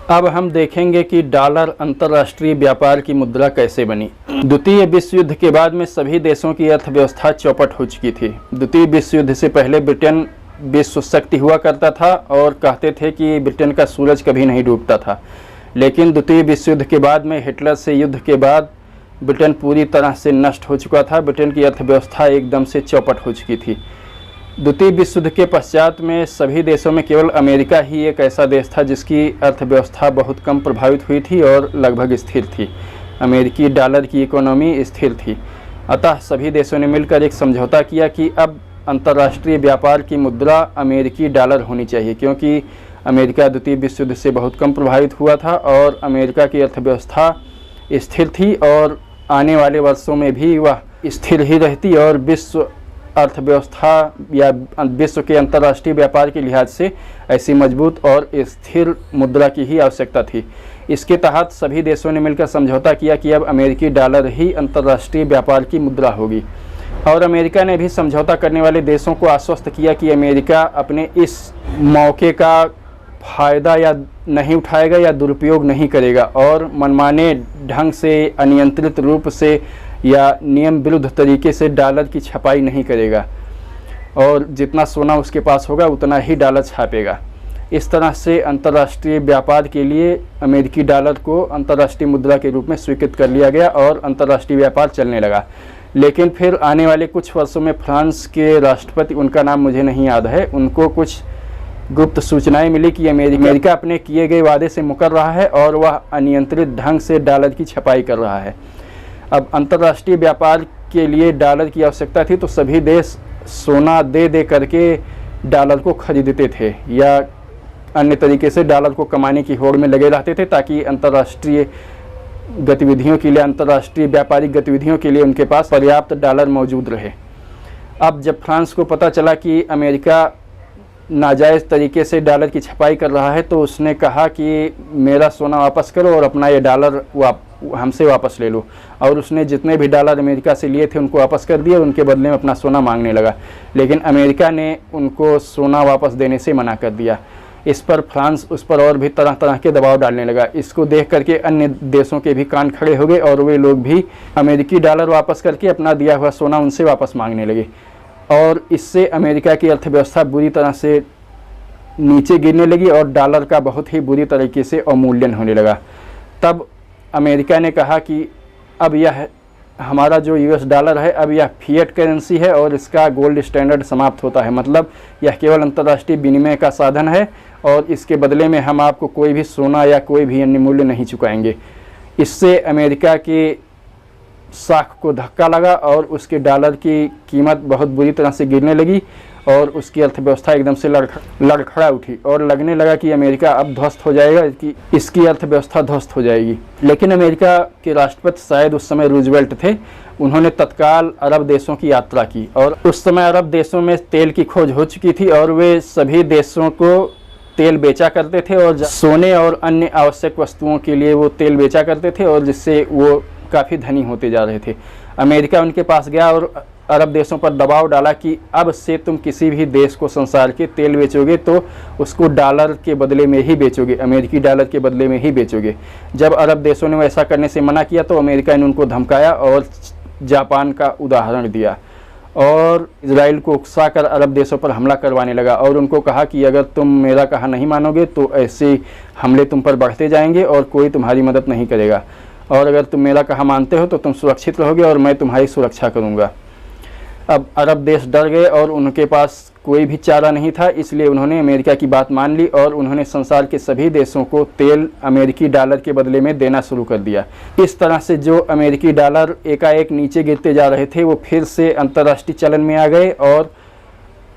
अब हम देखेंगे कि डॉलर अंतर्राष्ट्रीय व्यापार की मुद्रा कैसे बनी। द्वितीय विश्व युद्ध के बाद में सभी देशों की अर्थव्यवस्था चौपट हो चुकी थी। द्वितीय विश्व युद्ध से पहले ब्रिटेन विश्व शक्ति हुआ करता था और कहते थे कि ब्रिटेन का सूरज कभी नहीं डूबता था। लेकिन द्वितीय विश्व युद्ध के बाद में हिटलर से युद्ध के बाद ब्रिटेन पूरी तरह से नष्ट हो चुका था। ब्रिटेन की अर्थव्यवस्था एकदम से चौपट हो चुकी थी। द्वितीय विश्व युद्ध के पश्चात में सभी देशों में केवल अमेरिका ही एक ऐसा देश था जिसकी अर्थव्यवस्था बहुत कम प्रभावित हुई थी और लगभग स्थिर थी। अमेरिकी डॉलर की इकोनॉमी स्थिर थी। अतः सभी देशों ने मिलकर एक समझौता किया कि अब अंतर्राष्ट्रीय व्यापार की मुद्रा अमेरिकी डॉलर होनी चाहिए, क्योंकि अमेरिका द्वितीय विश्व युद्ध से बहुत कम प्रभावित हुआ था और अमेरिका की अर्थव्यवस्था स्थिर थी और आने वाले वर्षों में भी वह स्थिर ही रहती और विश्व अर्थव्यवस्था या विश्व के अंतर्राष्ट्रीय व्यापार के लिहाज से ऐसी मजबूत और स्थिर मुद्रा की ही आवश्यकता थी। इसके तहत सभी देशों ने मिलकर समझौता किया कि अब अमेरिकी डॉलर ही अंतर्राष्ट्रीय व्यापार की मुद्रा होगी। और अमेरिका ने भी समझौता करने वाले देशों को आश्वस्त किया कि अमेरिका अपने इस मौके का फ़ायदा या नहीं उठाएगा या दुरुपयोग नहीं करेगा और मनमाने ढंग से, अनियंत्रित रूप से या नियम विरुद्ध तरीके से डॉलर की छपाई नहीं करेगा और जितना सोना उसके पास होगा उतना ही डॉलर छापेगा। इस तरह से अंतर्राष्ट्रीय व्यापार के लिए अमेरिकी डॉलर को अंतर्राष्ट्रीय मुद्रा के रूप में स्वीकृत कर लिया गया और अंतर्राष्ट्रीय व्यापार चलने लगा। लेकिन फिर आने वाले कुछ वर्षों में फ्रांस के राष्ट्रपति, उनका नाम मुझे नहीं याद है, उनको कुछ गुप्त सूचनाएं मिली कि अमेरिका अपने किए गए वादे से मुकर रहा है और वह अनियंत्रित ढंग से डॉलर की छपाई कर रहा है। अब अंतर्राष्ट्रीय व्यापार के लिए डॉलर की आवश्यकता थी तो सभी देश सोना दे करके डॉलर को खरीदते थे या अन्य तरीके से डॉलर को कमाने की होड़ में लगे रहते थे ताकि अंतर्राष्ट्रीय गतिविधियों के लिए, अंतर्राष्ट्रीय व्यापारिक गतिविधियों के लिए उनके पास पर्याप्त डॉलर मौजूद रहे। अब जब फ्रांस को पता चला कि अमेरिका नाजायज़ तरीके से डॉलर की छपाई कर रहा है तो उसने कहा कि मेरा सोना वापस करो और अपना ये डॉलर हमसे वापस ले लो। और उसने जितने भी डॉलर अमेरिका से लिए थे उनको वापस कर दिए और उनके बदले में अपना सोना मांगने लगा। लेकिन अमेरिका ने उनको सोना वापस देने से मना कर दिया। इस पर फ्रांस उस पर और भी तरह तरह के दबाव डालने लगा। इसको देख करके अन्य देशों के भी कान खड़े हो गए और वे लोग भी अमेरिकी डॉलर वापस करके अपना दिया हुआ सोना उनसे वापस मांगने लगे और इससे अमेरिका की अर्थव्यवस्था बुरी तरह से नीचे गिरने लगी और डॉलर का बहुत ही बुरी तरीके से अवमूल्यन होने लगा। तब अमेरिका ने कहा कि अब यह हमारा जो यूएस डॉलर है अब यह फिएट करेंसी है और इसका गोल्ड स्टैंडर्ड समाप्त होता है, मतलब यह केवल अंतर्राष्ट्रीय विनिमय का साधन है और इसके बदले में हम आपको कोई भी सोना या कोई भी अन्य मूल्य नहीं चुकाएंगे। इससे अमेरिका के साख को धक्का लगा और उसके डॉलर की कीमत बहुत बुरी तरह से गिरने लगी और उसकी अर्थव्यवस्था एकदम से लड़खड़ा उठी और लगने लगा कि अमेरिका अब ध्वस्त हो जाएगा, कि इसकी अर्थव्यवस्था ध्वस्त हो जाएगी। लेकिन अमेरिका के राष्ट्रपति, शायद उस समय रूजवेल्ट थे, उन्होंने तत्काल अरब देशों की यात्रा की और उस समय अरब देशों में तेल की खोज हो चुकी थी और वे सभी देशों को तेल बेचा करते थे और सोने और अन्य आवश्यक वस्तुओं के लिए वो तेल बेचा करते थे और जिससे वो काफ़ी धनी होते जा रहे थे। अमेरिका उनके पास गया और अरब देशों पर दबाव डाला कि अब से तुम किसी भी देश को संसार के तेल बेचोगे तो उसको डॉलर के बदले में ही बेचोगे, अमेरिकी डॉलर के बदले में ही बेचोगे। जब अरब देशों ने ऐसा करने से मना किया तो अमेरिका ने उनको धमकाया और जापान का उदाहरण दिया और इजराइल को उकसाकर अरब देशों पर हमला करवाने लगा और उनको कहा कि अगर तुम मेरा कहा नहीं मानोगे तो ऐसे हमले तुम पर बढ़ते जाएंगे और कोई तुम्हारी मदद नहीं करेगा, और अगर तुम मेरा कहा मानते हो तो तुम सुरक्षित रहोगे और मैं तुम्हारी सुरक्षा करूंगा। अब अरब देश डर गए और उनके पास कोई भी चारा नहीं था, इसलिए उन्होंने अमेरिका की बात मान ली और उन्होंने संसार के सभी देशों को तेल अमेरिकी डॉलर के बदले में देना शुरू कर दिया। इस तरह से जो अमेरिकी डॉलर एकाएक नीचे गिरते जा रहे थे वो फिर से अंतर्राष्ट्रीय चलन में आ गए और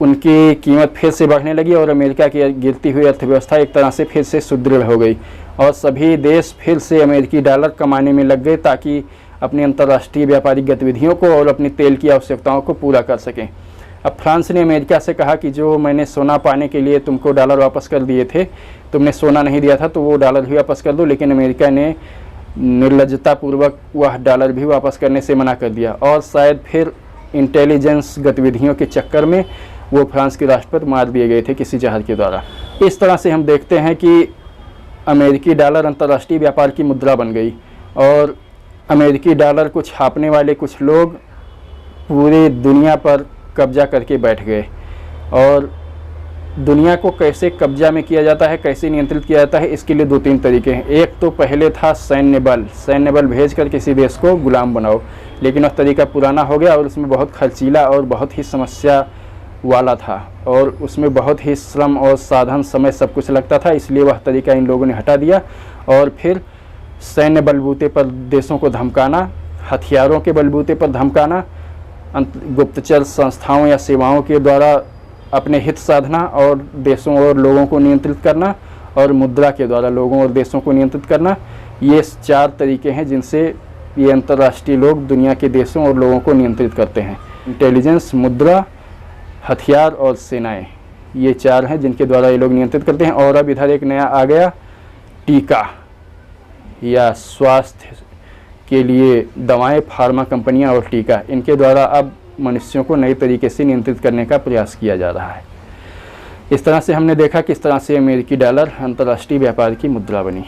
उनकी कीमत फिर से बढ़ने लगी और अमेरिका की गिरती हुई अर्थव्यवस्था एक तरह से फिर से सुदृढ़ हो गई और सभी देश फिर से अमेरिकी डॉलर कमाने में लग गए ताकि अपनी अंतर्राष्ट्रीय व्यापारिक गतिविधियों को और अपनी तेल की आवश्यकताओं को पूरा कर सकें। अब फ्रांस ने अमेरिका से कहा कि जो मैंने सोना पाने के लिए तुमको डॉलर वापस कर दिए थे, तुमने सोना नहीं दिया था तो वो डॉलर भी वापस कर दो। लेकिन अमेरिका ने निर्लज्जतापूर्वक वह डॉलर भी वापस करने से मना कर दिया और शायद फिर इंटेलिजेंस गतिविधियों के चक्कर में वो फ्रांस के राष्ट्रपति मार दिए गए थे किसी जहाज के द्वारा। इस तरह से हम देखते हैं कि अमेरिकी डॉलर अंतर्राष्ट्रीय व्यापार की मुद्रा बन गई और अमेरिकी डॉलर को छापने वाले कुछ लोग पूरी दुनिया पर कब्जा करके बैठ गए। और दुनिया को कैसे कब्जा में किया जाता है, कैसे नियंत्रित किया जाता है, इसके लिए 2-3 तरीके हैं। एक तो पहले था सैन्य बल भेज कर किसी देश को गुलाम बनाओ, लेकिन वह तरीका पुराना हो गया और उसमें बहुत खर्चीला और बहुत ही समस्या वाला था और उसमें बहुत ही श्रम और साधन समय सब कुछ लगता था, इसलिए वह तरीका इन लोगों ने हटा दिया। और फिर सैन्य बलबूते पर देशों को धमकाना, हथियारों के बलबूते पर धमकाना, गुप्तचर संस्थाओं या सेवाओं के द्वारा अपने हित साधना और देशों और लोगों को नियंत्रित करना, और मुद्रा के द्वारा लोगों और देशों को नियंत्रित करना। ये 4 तरीके हैं जिनसे ये अंतर्राष्ट्रीय लोग दुनिया के देशों और लोगों को नियंत्रित करते हैं। इंटेलिजेंस, मुद्रा, हथियार और सेनाएं, ये 4 हैं जिनके द्वारा ये लोग नियंत्रित करते हैं। और अब इधर एक नया आ गया, टीका या स्वास्थ्य के लिए दवाएं, फार्मा कंपनियां और टीका, इनके द्वारा अब मनुष्यों को नए तरीके से नियंत्रित करने का प्रयास किया जा रहा है। इस तरह से हमने देखा किस तरह से अमेरिकी डॉलर अंतर्राष्ट्रीय व्यापार की मुद्रा बनी।